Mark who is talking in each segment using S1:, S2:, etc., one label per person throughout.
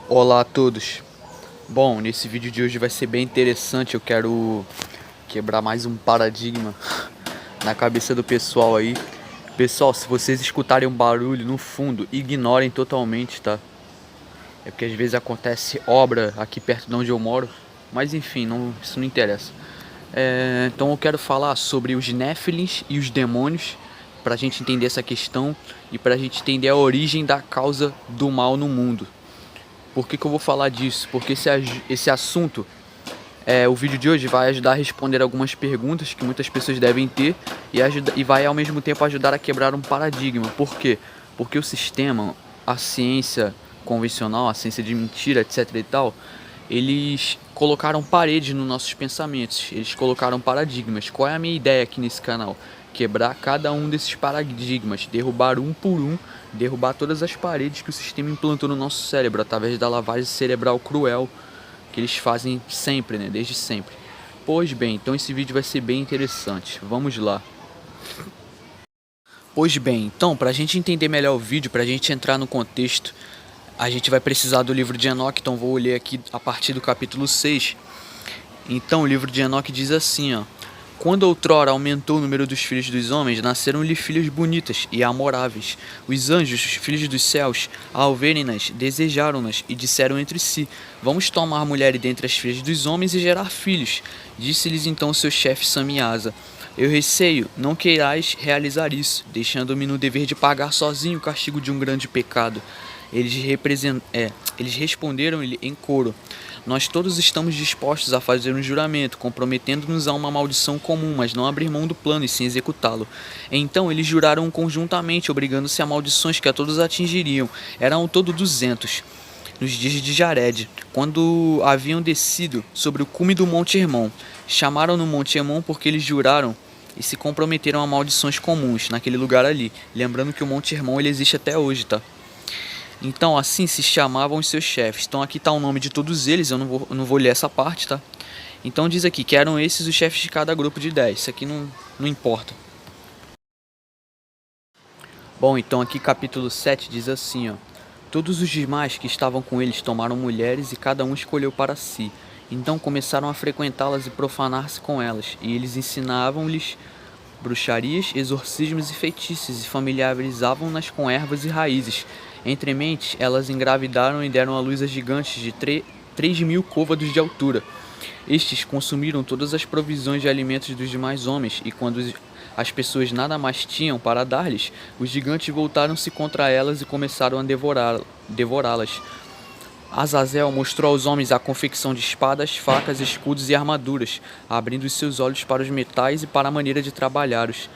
S1: Olá a todos. Bom, nesse vídeo de hoje vai ser bem interessante. Eu quero quebrar mais um paradigma na cabeça do pessoal aí. Pessoal, se vocês escutarem um barulho no fundo, ignorem totalmente, tá? É porque às vezes acontece obra aqui perto de onde eu moro. Mas enfim, isso não interessa. Então eu quero falar sobre os Néfilins e os demônios, pra gente entender essa questão e pra gente entender a origem da causa do mal no mundo. Por que eu vou falar disso? Porque esse assunto, o vídeo de hoje vai ajudar a responder algumas perguntas que muitas pessoas devem ter e vai ao mesmo tempo ajudar a quebrar um paradigma. Por quê? Porque o sistema, a ciência convencional, a ciência de mentira, etc e tal, eles colocaram paredes nos nossos pensamentos, eles colocaram paradigmas. Qual é a minha ideia aqui nesse canal? Quebrar cada um desses paradigmas, derrubar um por um, derrubar todas as paredes que o sistema implantou no nosso cérebro através da lavagem cerebral cruel que eles fazem sempre, né? Desde sempre. Pois bem, então esse vídeo vai ser bem interessante. Vamos lá. Pois bem, então, para a gente entender melhor o vídeo, para a gente entrar no contexto, a gente vai precisar do livro de Enoque, então vou ler aqui a partir do capítulo 6. Então, o livro de Enoque diz assim, ó: Quando outrora aumentou o número dos filhos dos homens, nasceram-lhe filhas bonitas e amoráveis. Os anjos, os filhos dos céus, ao verem-nas, desejaram-nas e disseram entre si: Vamos tomar mulher dentre as filhas dos homens e gerar filhos. Disse-lhes então o seu chefe Samiasa: Eu receio, não queirais realizar isso, deixando-me no dever de pagar sozinho o castigo de um grande pecado. Eles responderam-lhe em coro: Nós todos estamos dispostos a fazer um juramento, comprometendo-nos a uma maldição comum, mas não abrir mão do plano e sim executá-lo. Então eles juraram conjuntamente, obrigando-se a maldições que a todos atingiriam. Eram ao todo 200. Nos dias de Jared, quando haviam descido sobre o cume do Monte Hermon, chamaram no Monte Hermon porque eles juraram e se comprometeram a maldições comuns naquele lugar ali. Lembrando que o Monte Hermon ele existe até hoje, tá? Então assim se chamavam os seus chefes. Então aqui está o nome de todos eles, eu não vou ler essa parte, tá? Então diz aqui que eram esses os chefes de cada grupo de 10. Isso aqui não importa. Bom, então aqui capítulo 7 diz assim, ó: Todos os demais que estavam com eles tomaram mulheres e cada um escolheu para si. Então começaram a frequentá-las e profanar-se com elas, e eles ensinavam-lhes bruxarias, exorcismos e feitiços, e familiarizavam-nas com ervas e raízes. Entre mentes, elas engravidaram e deram à luz a gigantes de 3.000 côvados de altura. Estes consumiram todas as provisões de alimentos dos demais homens, e quando as pessoas nada mais tinham para dar-lhes, os gigantes voltaram-se contra elas e começaram a devorá-las. Azazel mostrou aos homens a confecção de espadas, facas, escudos e armaduras, abrindo os seus olhos para os metais e para a maneira de trabalhá-los.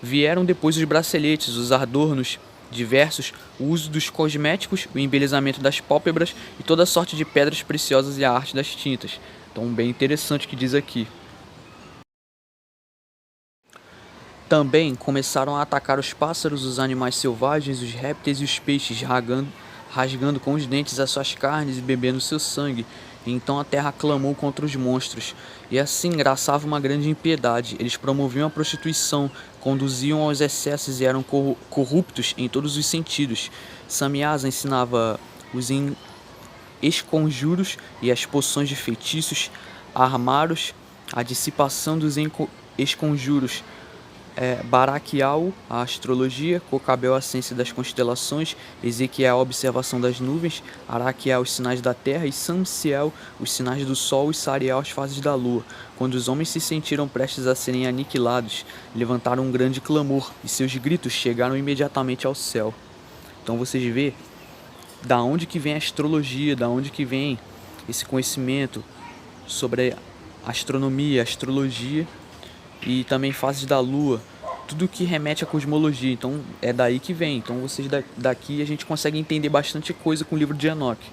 S1: Vieram depois os braceletes, os adornos diversos, o uso dos cosméticos, o embelezamento das pálpebras e toda sorte de pedras preciosas e a arte das tintas. Então, bem interessante o que diz aqui. Também começaram a atacar os pássaros, os animais selvagens, os répteis e os peixes, rasgando com os dentes as suas carnes e bebendo seu sangue. E então a terra clamou contra os monstros, e assim graçava uma grande impiedade. Eles promoviam a prostituição, conduziam aos excessos e eram corruptos em todos os sentidos. Samiasa ensinava os esconjuros e as poções de feitiços, armaros, a dissipação dos esconjuros, Baraquial, a astrologia; Cocabel, a ciência das constelações; Ezequiel, a observação das nuvens; Araquiel, os sinais da terra; e Samsiel, os sinais do sol; e Sariel, as fases da lua. Quando os homens se sentiram prestes a serem aniquilados, levantaram um grande clamor, e seus gritos chegaram imediatamente ao céu. Então vocês vê da onde que vem a astrologia, da onde que vem esse conhecimento sobre a astronomia, a astrologia e também fases da lua, tudo que remete à cosmologia. Então é daí que vem. Então vocês daqui a gente consegue entender bastante coisa com o livro de Enoque.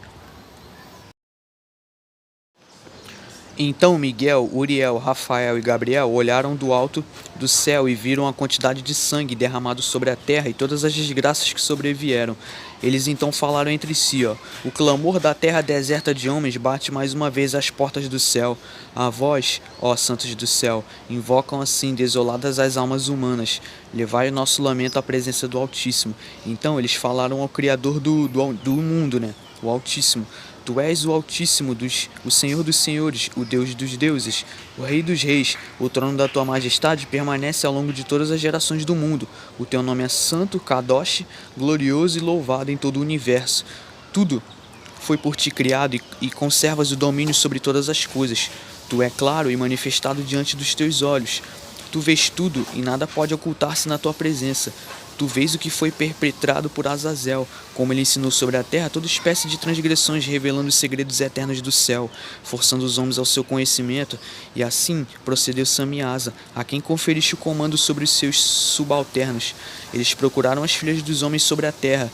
S1: Então Miguel, Uriel, Rafael e Gabriel olharam do alto do céu e viram a quantidade de sangue derramado sobre a terra e todas as desgraças que sobrevieram. Eles então falaram entre si, o clamor da terra deserta de homens bate mais uma vez às portas do céu. A vós, ó santos do céu, invocam assim desoladas as almas humanas. Levai o nosso lamento à presença do Altíssimo. Então eles falaram ao Criador do mundo, né? O Altíssimo. Tu és o Altíssimo, o Senhor dos Senhores, o Deus dos deuses, o Rei dos reis. O trono da tua majestade permanece ao longo de todas as gerações do mundo. O teu nome é santo, Kadosh, glorioso e louvado em todo o universo. Tudo foi por ti criado e conservas o domínio sobre todas as coisas. Tu é claro e manifestado diante dos teus olhos. Tu vês tudo e nada pode ocultar-se na tua presença. Tu vês o que foi perpetrado por Azazel, como ele ensinou sobre a terra toda espécie de transgressões, revelando os segredos eternos do céu, forçando os homens ao seu conhecimento, e assim procedeu Samiasa, a quem conferiste o comando sobre os seus subalternos. Eles procuraram as filhas dos homens sobre a terra,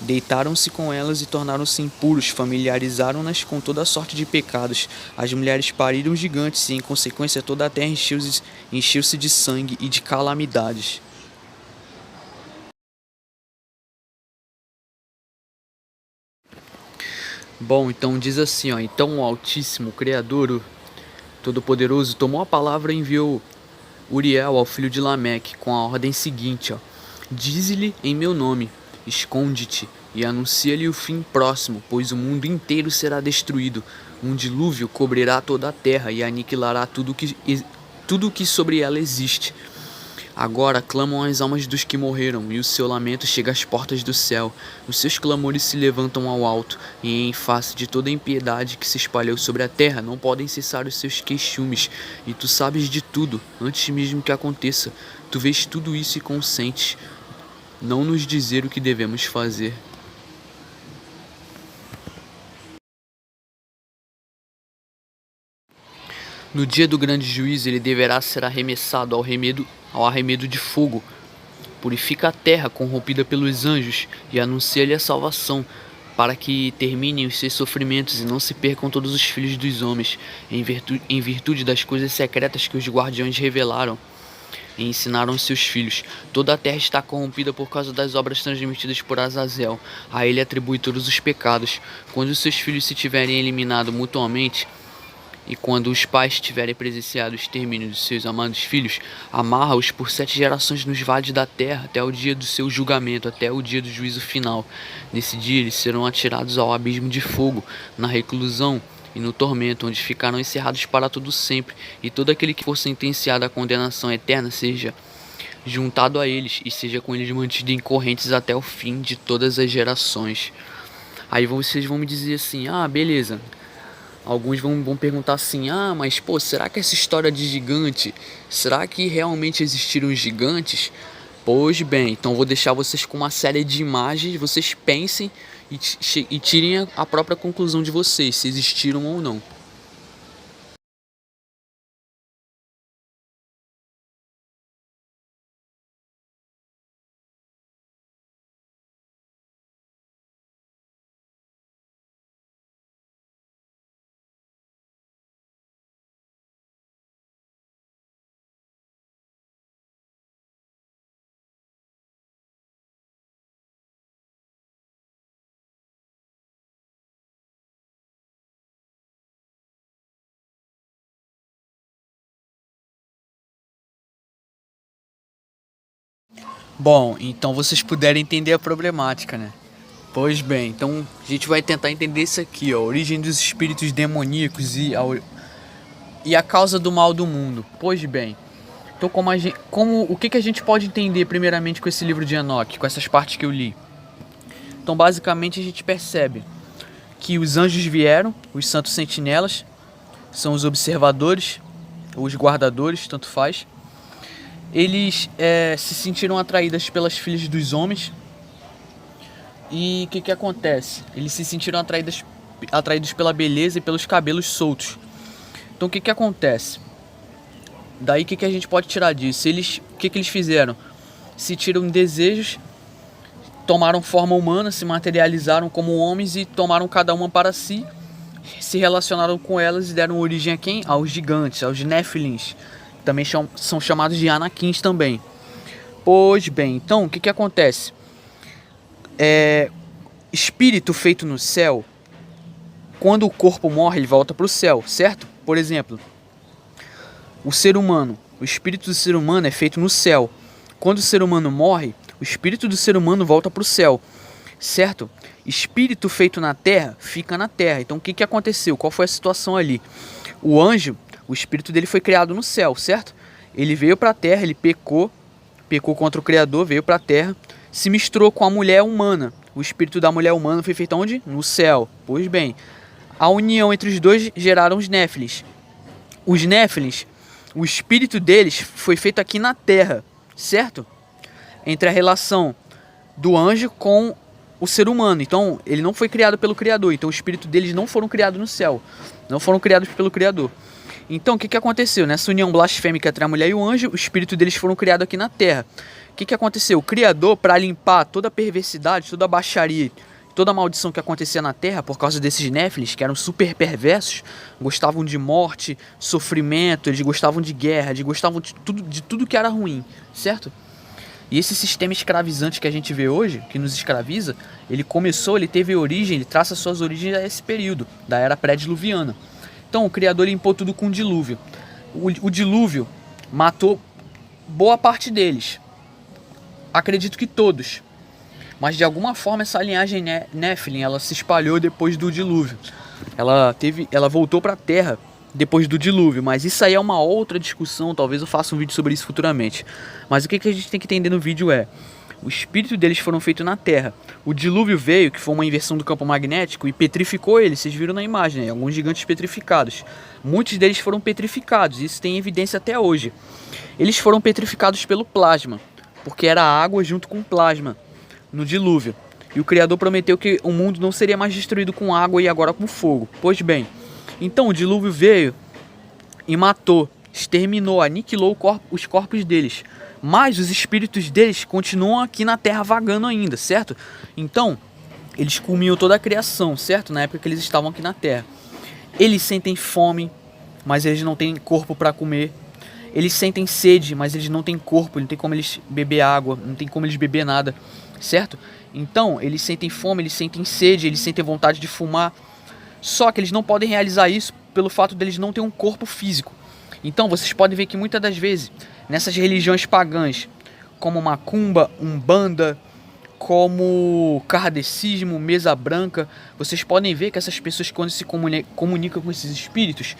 S1: deitaram-se com elas e tornaram-se impuros, familiarizaram-nas com toda a sorte de pecados. As mulheres pariram gigantes e, em consequência, toda a terra encheu-se de sangue e de calamidades. Bom, então diz assim, então o Altíssimo, o Criador, o Todo-Poderoso, tomou a palavra e enviou Uriel ao filho de Lameque com a ordem seguinte, dize-lhe em meu nome, esconde-te e anuncia-lhe o fim próximo, pois o mundo inteiro será destruído. Um dilúvio cobrirá toda a terra e aniquilará tudo que sobre ela existe. Agora clamam as almas dos que morreram, e o seu lamento chega às portas do céu. Os seus clamores se levantam ao alto, e em face de toda a impiedade que se espalhou sobre a terra, não podem cessar os seus queixumes. E tu sabes de tudo, antes mesmo que aconteça. Tu vês tudo isso e consentes. Não nos dizer o que devemos fazer. No dia do grande juízo, ele deverá ser arremessado ao arremedo de fogo. Purifica a terra corrompida pelos anjos e anuncia-lhe a salvação, para que terminem os seus sofrimentos e não se percam todos os filhos dos homens, em virtude das coisas secretas que os guardiões revelaram e ensinaram aos seus filhos. Toda a terra está corrompida por causa das obras transmitidas por Azazel. A ele atribui todos os pecados. Quando os seus filhos se tiverem eliminado mutuamente, e quando os pais tiverem presenciado o extermínio de seus amados filhos, amarra-os por 7 gerações nos vales da terra, até o dia do seu julgamento, até o dia do juízo final. Nesse dia eles serão atirados ao abismo de fogo, na reclusão e no tormento, onde ficarão encerrados para todo sempre, e todo aquele que for sentenciado à condenação eterna seja juntado a eles, e seja com eles mantido em correntes até o fim de todas as gerações. Aí vocês vão me dizer assim, beleza. Alguns vão perguntar assim, mas pô, será que essa história de gigante, será que realmente existiram gigantes? Pois bem, então vou deixar vocês com uma série de imagens, vocês pensem e tirem a própria conclusão de vocês, se existiram ou não. Bom, então vocês puderem entender a problemática, né? Pois bem, então a gente vai tentar entender isso aqui, a origem dos espíritos demoníacos e a causa do mal do mundo. Pois bem, então o que a gente pode entender primeiramente com esse livro de Enoque, com essas partes que eu li? Então basicamente a gente percebe que os anjos vieram, os santos sentinelas, são os observadores, ou os guardadores, tanto faz. Eles se sentiram atraídos pelas filhas dos homens. E o que acontece? Eles se sentiram atraídos pela beleza e pelos cabelos soltos. Então o que acontece? Daí o que a gente pode tirar disso? O que eles fizeram? Se tiram desejos, tomaram forma humana, se materializaram como homens e tomaram cada uma para si se relacionaram com elas e deram origem a quem? Aos gigantes, aos Nephilims. Também são chamados de Anakins também. Pois bem, então o que acontece? Espírito feito no céu, quando o corpo morre, ele volta para o céu, certo? Por exemplo, o ser humano, o espírito do ser humano é feito no céu. Quando o ser humano morre, o espírito do ser humano volta para o céu, certo? Espírito feito na terra, fica na terra. Então o que aconteceu? Qual foi a situação ali? O anjo, o espírito dele foi criado no céu, certo? Ele veio para a terra, ele pecou contra o Criador, veio para a terra, se misturou com a mulher humana. O espírito da mulher humana foi feito onde? No céu. Pois bem, a união entre os dois geraram os Néfilis. Os Néfilis, o espírito deles foi feito aqui na terra, certo? Entre a relação do anjo com o ser humano. Então, ele não foi criado pelo Criador. Então, o espírito deles não foram criados no céu. Não foram criados pelo Criador. Então, o que aconteceu? Nessa união blasfêmica entre a mulher e o anjo, o espírito deles foram criados aqui na terra. O que aconteceu? O Criador, para limpar toda a perversidade, toda a baixaria, toda a maldição que acontecia na terra por causa desses Néfilis, que eram super perversos, gostavam de morte, sofrimento, eles gostavam de guerra, eles gostavam de tudo que era ruim, certo? E esse sistema escravizante que a gente vê hoje, que nos escraviza, ele teve origem, ele traça suas origens a esse período, da era pré-diluviana. Então o Criador limpou tudo com o dilúvio. O dilúvio matou boa parte deles. Acredito que todos. Mas de alguma forma essa linhagem Nephilim, ela se espalhou depois do dilúvio. Ela voltou para a Terra depois do dilúvio, mas isso aí é uma outra discussão, talvez eu faça um vídeo sobre isso futuramente. Mas o que a gente tem que entender no vídeo é: o espírito deles foram feitos na Terra. O dilúvio veio, que foi uma inversão do campo magnético, e petrificou eles. Vocês viram na imagem, né? Alguns gigantes petrificados. Muitos deles foram petrificados, isso tem evidência até hoje. Eles foram petrificados pelo plasma, porque era água junto com plasma no dilúvio. E o Criador prometeu que o mundo não seria mais destruído com água e agora com fogo. Pois bem, então o dilúvio veio e matou, exterminou, aniquilou os corpos deles. Mas os espíritos deles continuam aqui na Terra vagando ainda, certo? Então, eles comiam toda a criação, certo? Na época que eles estavam aqui na Terra. Eles sentem fome, mas eles não têm corpo para comer. Eles sentem sede, mas eles não têm corpo, não tem como eles beber água, não tem como eles beber nada, certo? Então, eles sentem fome, eles sentem sede, eles sentem vontade de fumar. Só que eles não podem realizar isso pelo fato deles não terem um corpo físico. Então, vocês podem ver que muitas das vezes, nessas religiões pagãs, como Macumba, Umbanda, como Kardecismo, Mesa Branca, vocês podem ver que essas pessoas, quando se comunicam com esses espíritos,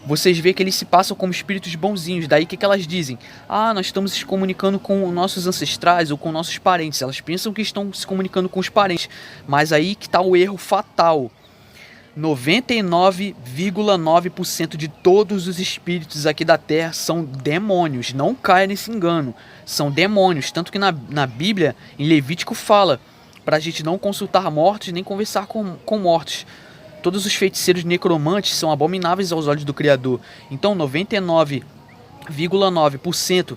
S1: vocês veem que eles se passam como espíritos bonzinhos. Daí o que elas dizem? Ah, nós estamos se comunicando com nossos ancestrais ou com nossos parentes. Elas pensam que estão se comunicando com os parentes. Mas aí que está o erro fatal. 99,9% de todos os espíritos aqui da Terra são demônios. Não caia nesse engano. São demônios. Tanto que na Bíblia, em Levítico, fala para a gente não consultar mortos nem conversar com mortos. Todos os feiticeiros necromantes são abomináveis aos olhos do Criador. Então 99,9%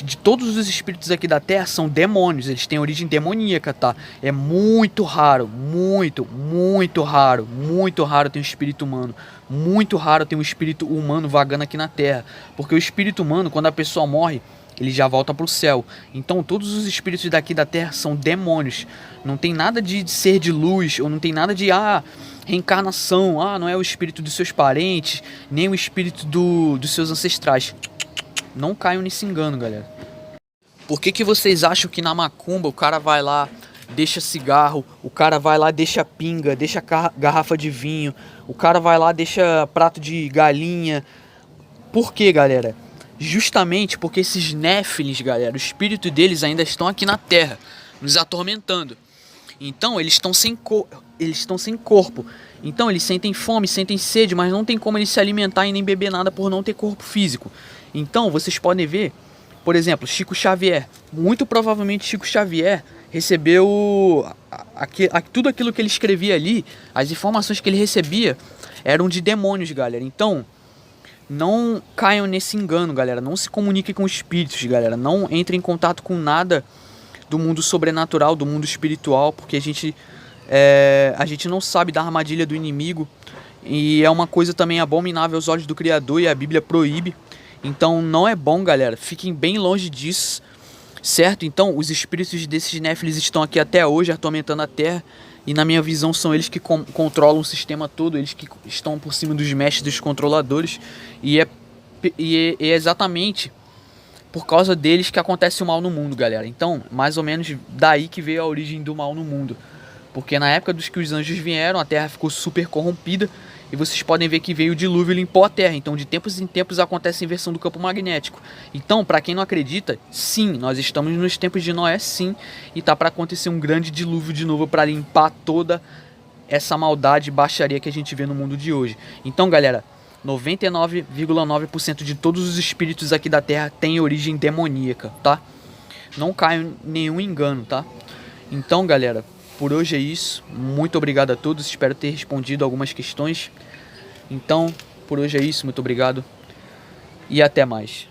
S1: de todos os espíritos aqui da Terra são demônios. Eles têm origem demoníaca, tá? É muito raro, muito raro ter um espírito humano. Muito raro ter um espírito humano vagando aqui na Terra. Porque o espírito humano, quando a pessoa morre, ele já volta para o céu. Então todos os espíritos daqui da Terra são demônios. Não tem nada de ser de luz, ou não tem nada de reencarnação. Não é o espírito dos seus parentes, nem o espírito dos seus ancestrais. Não caiam nesse engano, galera. Por que vocês acham que na macumba o cara vai lá, deixa cigarro, o cara vai lá, deixa pinga, deixa garrafa de vinho, o cara vai lá, deixa prato de galinha? Por quê, galera? Justamente porque esses Néfilis, galera, o espírito deles ainda estão aqui na Terra, nos atormentando. Então eles estão sem corpo. Então eles sentem fome, sentem sede, mas não tem como eles se alimentar e nem beber nada por não ter corpo físico. Então vocês podem ver, por exemplo, Chico Xavier. Muito provavelmente Chico Xavier recebeu tudo aquilo que ele escrevia ali, as informações que ele recebia eram de demônios, galera. Então não caiam nesse engano, galera. Não se comuniquem com espíritos, galera. Não entrem em contato com nada do mundo sobrenatural, do mundo espiritual, porque a gente não sabe da armadilha do inimigo. E é uma coisa também abominável aos olhos do Criador e a Bíblia proíbe. Então não é bom, galera. Fiquem bem longe disso, certo? Então os espíritos desses Néfilis estão aqui até hoje atormentando a Terra. E na minha visão são eles que controlam o sistema todo. Eles que estão por cima dos mestres, dos controladores. E é exatamente por causa deles que acontece o mal no mundo, galera. Então, mais ou menos daí que veio a origem do mal no mundo. Porque na época dos que os anjos vieram, a Terra ficou super corrompida. E vocês podem ver que veio o dilúvio e limpou a Terra. Então, de tempos em tempos acontece a inversão do campo magnético. Então, para quem não acredita, sim, nós estamos nos tempos de Noé, sim. E tá para acontecer um grande dilúvio de novo para limpar toda essa maldade e baixaria que a gente vê no mundo de hoje. Então, galera, 99,9% de todos os espíritos aqui da Terra têm origem demoníaca, tá? Não caiam em nenhum engano, tá? Então, galera, por hoje é isso. Muito obrigado a todos. Espero ter respondido algumas questões. Então, por hoje é isso. Muito obrigado. E até mais.